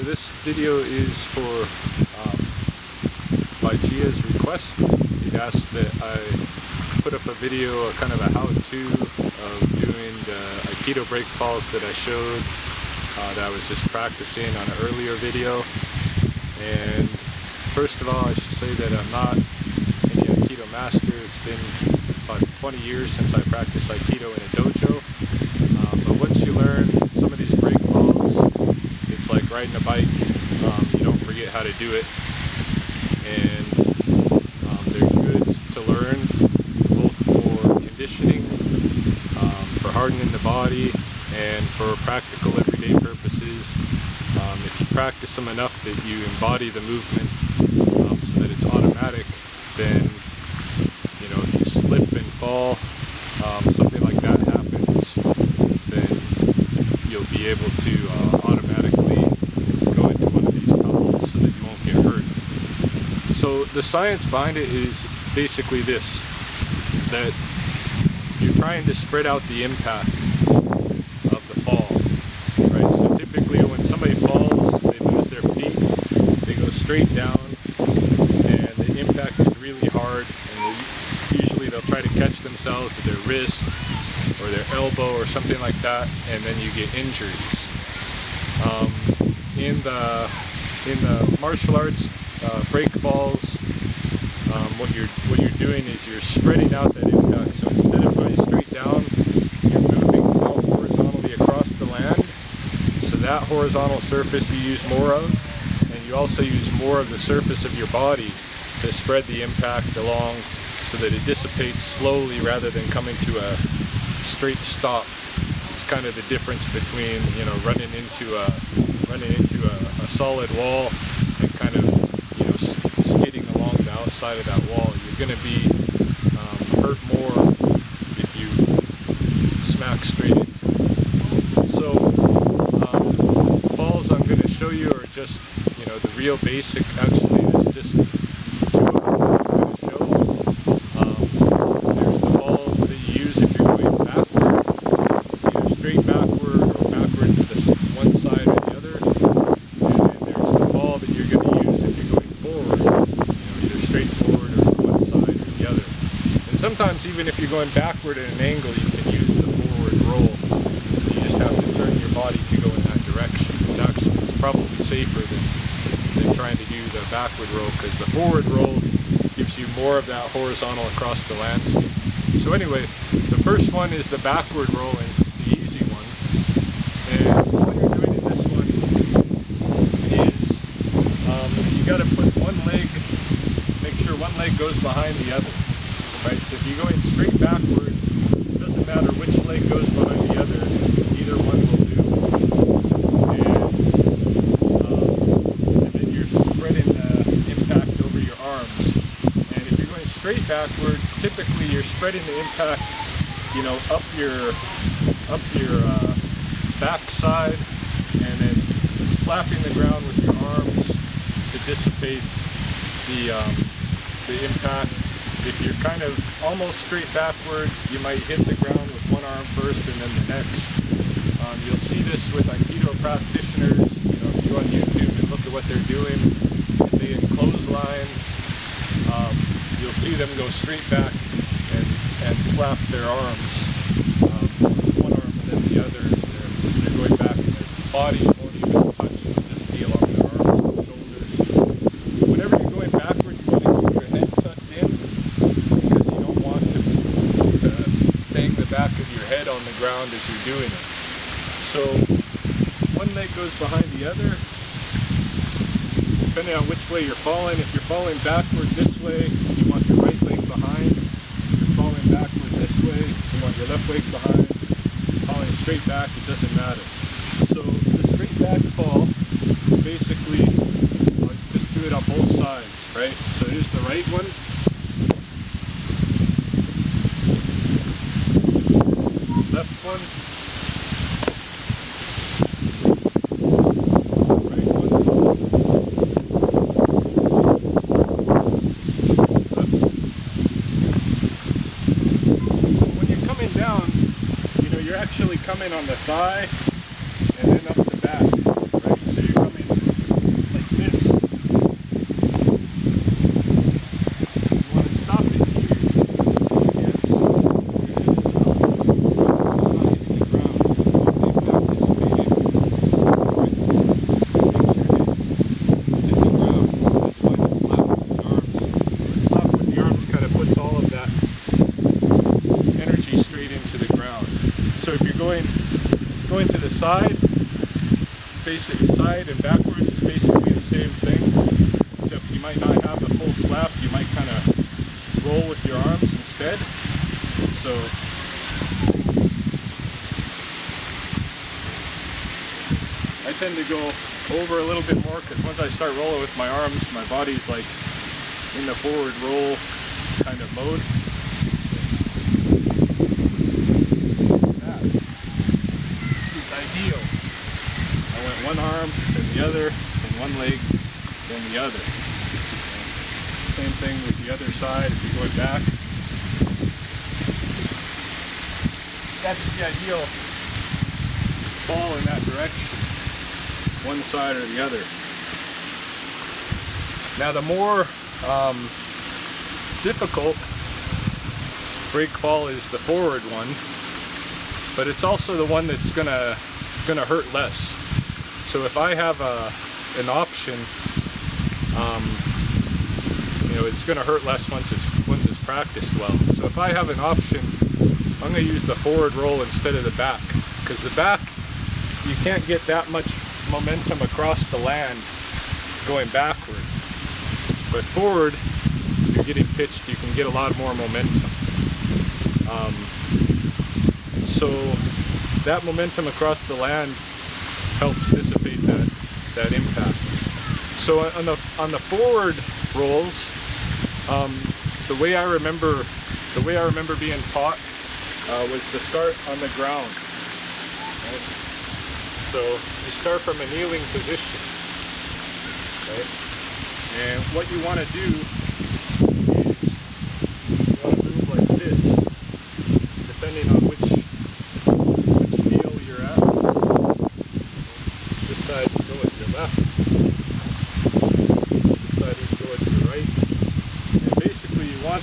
this video is for by Gia's request. He asked that I put up a video, a kind of a how-to of doing the Aikido breakfalls that I showed, that I was just practicing on an earlier video. And first of all, I should say that I'm not any Aikido master. It's been about 20 years since I practiced Aikido in a dojo. But once you learn some of these breakfalls, it's like riding a bike. You don't forget how to do it. And they're good to learn, both for conditioning, for hardening the body, and for practical everyday purposes. If you practice them enough that you embody the movement so that it's automatic, then, you know, if you slip and fall, something like that happens, then you'll be able to automatically go into one of these tunnels so that you won't get hurt. So the science behind it is basically this, that you're trying to spread out the impact of the fall, right? So typically when somebody falls, they lose their feet, they go straight down, and the impact is really hard, and usually they'll try to catch themselves with their wrist or their elbow or something like that, and then you get injuries. In the martial arts breakfalls, what you're doing is you're spreading out that impact. So instead of going straight down, you're moving out horizontally across the land. So that horizontal surface you use more of, and you also use more of the surface of your body to spread the impact along so that it dissipates slowly rather than coming to a straight stop. It's kind of the difference between, you know, running into a solid wall and kind of, you know, skidding along the outside of that wall. You're going to be hurt more if you smack straight into it. So falls I'm going to show you are just, you know, the real basic. Actually, there's just two of them I'm going to show. There's the fall that you use if you're going backward, either straight backward or backward to the one side or the other. And then there's the fall that you're going to use if you're going forward, you know, either straight forward or to one side or the other. And sometimes even if you're going backward at an angle, you can use the forward roll. You just have to turn your body to go in that direction. It's probably safer than trying to do the backward roll, because the forward roll gives you more of that horizontal across the landscape. So anyway, the first one is the backward roll, and it's the easy one. And all you're doing in this one is you got to put one leg, make sure one leg goes behind the other. Right? So if you're going straight backward, it doesn't matter which leg goes behind the other, either one will do. And then you're spreading the impact over your arms. And if you're going straight backward, typically you're spreading the impact, you know, up your back side, and then slapping the ground with your arms to dissipate the impact. If you're kind of almost straight backward, you might hit the ground with one arm first and then the next. You'll see this with Aikido practitioners. You know, if you go on YouTube and look at what they're doing, if they clothesline, you'll see them go straight back and slap their arms, one arm and then the other as they're going back, and their bodies won't even touch, it'll just be along their arms and shoulders. Whenever you're going backward, you want to keep your head tucked in, because you don't want to bang the back of your head on the ground as you're doing it. So one leg goes behind the other, depending on which way you're falling. If you're falling backward this way, you want your right leg behind. If you're falling backward this way, you want your left leg behind. Falling straight back, it doesn't matter. So the straight back fall, basically, just do it on both sides, right? So here's the right one. Left one. You're actually coming on the thigh and then up the back, right? So you're coming Going to the side, it's basically side and backwards is basically the same thing, except you might not have the full slap. You might kind of roll with your arms instead. So I tend to go over a little bit more because once I start rolling with my arms, my body's like in the forward roll kind of mode. That is ideal. I went one arm, then the other, and one leg, then the other. Same thing with the other side if you're going back. That's the ideal fall in that direction, one side or the other. Now the more difficult break fall is the forward one, but it's also the one that's gonna hurt less. So if I have an option, you know, it's gonna hurt less once it's practiced well. So if I have an option, I'm gonna use the forward roll instead of the back, because the back, you can't get that much momentum across the land going backward. But forward, if you're getting pitched, you can get a lot more momentum. So that momentum across the land helps dissipate that impact. So on the forward rolls, the way I remember being taught was to start on the ground. Right? So you start from a kneeling position, right? And what you want to do is you want to move like this, depending on which kneel you're at. This side you go with your left, this side you go with your right. And basically you want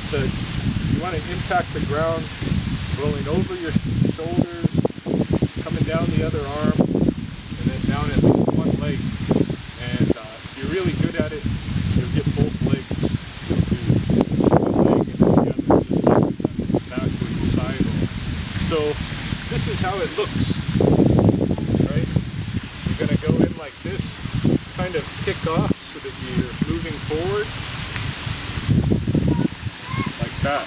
to impact the ground, rolling over your shoulders, coming down the other arm, and then down at least one leg. And if you're really good at it, you'll get both legs. You'll do one leg and then the other, just like the backward side roll. So this is how it looks, right? You're going to go in like this, kind of kick off so that you're moving forward, like that.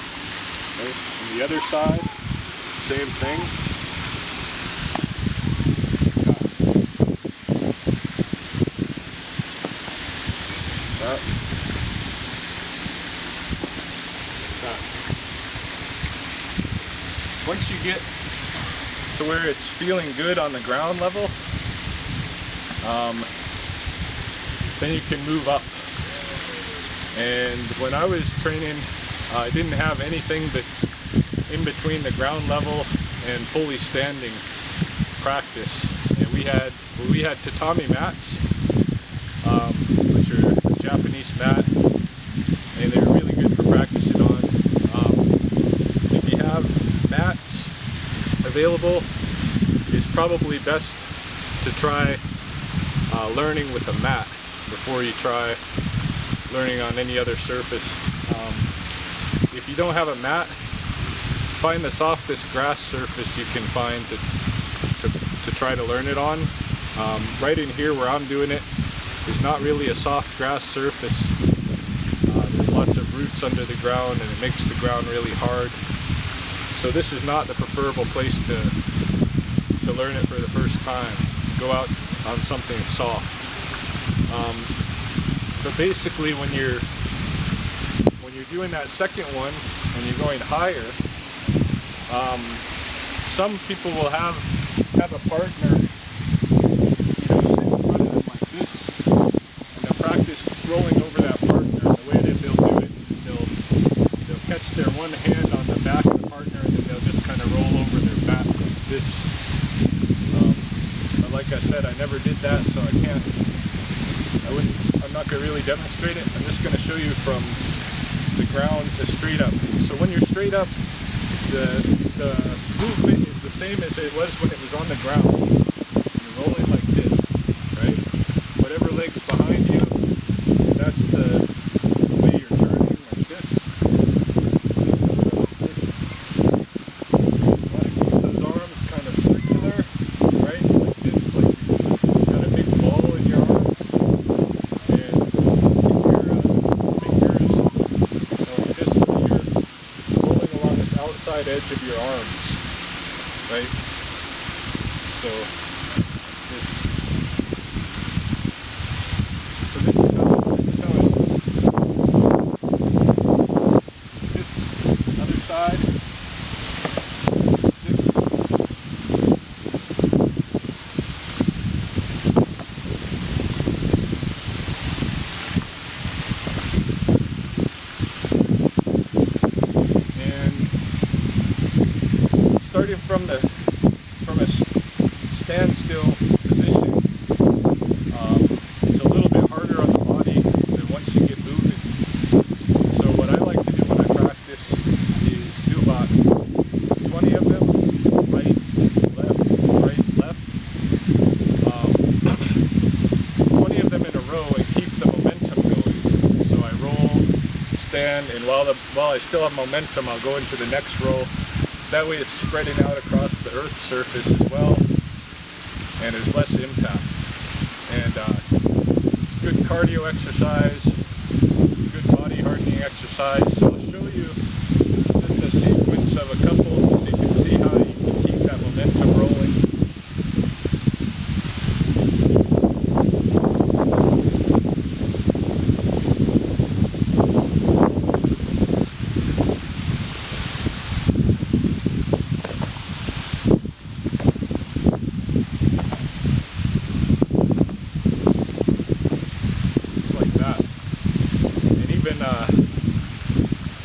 Right? On the other side, same thing. That. Once you get to where it's feeling good on the ground level, then you can move up. And when I was training, I didn't have anything but in between the ground level and fully standing practice. And we had tatami mats, which are a Japanese mat, and they're really good for practicing on. If you have mats available, it's probably best to try learning with a mat before you try learning on any other surface. If you don't have a mat, find the softest grass surface you can find to try to learn it on. Right in here where I'm doing it, there's not really a soft grass surface. There's lots of roots under the ground and it makes the ground really hard. So this is not the preferable place to learn it for the first time. Go out on something soft. But basically when you're doing that second one and you're going higher, some people will have a partner, you know, sit in front of them like this, and they'll practice rolling over that partner. And the way that they'll do it is they'll catch their one hand on the back of the partner and then they'll just kind of roll over their back like this. But like I said, I never did that, so I'm not going to really demonstrate it. I'm just going to show you from the ground to straight up. So when you're straight up, the movement is the same as it was when it was on the ground. You're rolling like this, right? Whatever leg's behind you, that's the way you're turning, like this. You want to keep those arms kind of circular, right? outside edge of your arms, right? So this is how this other side, starting from a standstill position, it's a little bit harder on the body than once you get moving. So what I like to do when I practice is do about 20 of them, right, left, 20 of them in a row, and keep the momentum going. So I roll, stand, and while I still have momentum, I'll go into the next row. That way it's spreading out across the Earth's surface as well, and there's less impact. And it's good cardio exercise, good body hardening exercise. So I'll show you just a sequence of a couple so you can see how you can keep that momentum rolling.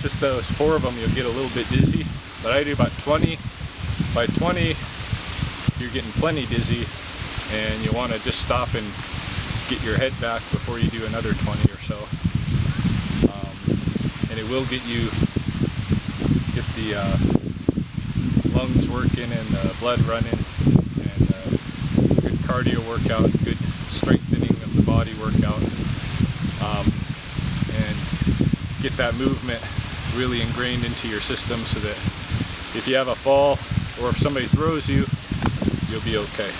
Just those 4 of them, you'll get a little bit dizzy, but I do about 20. By 20, you're getting plenty dizzy, and you want to just stop and get your head back before you do another 20 or so. And it will get the lungs working and the blood running, and good cardio workout, good strengthening of the body workout, and get that movement really ingrained into your system so that if you have a fall or if somebody throws you, you'll be okay.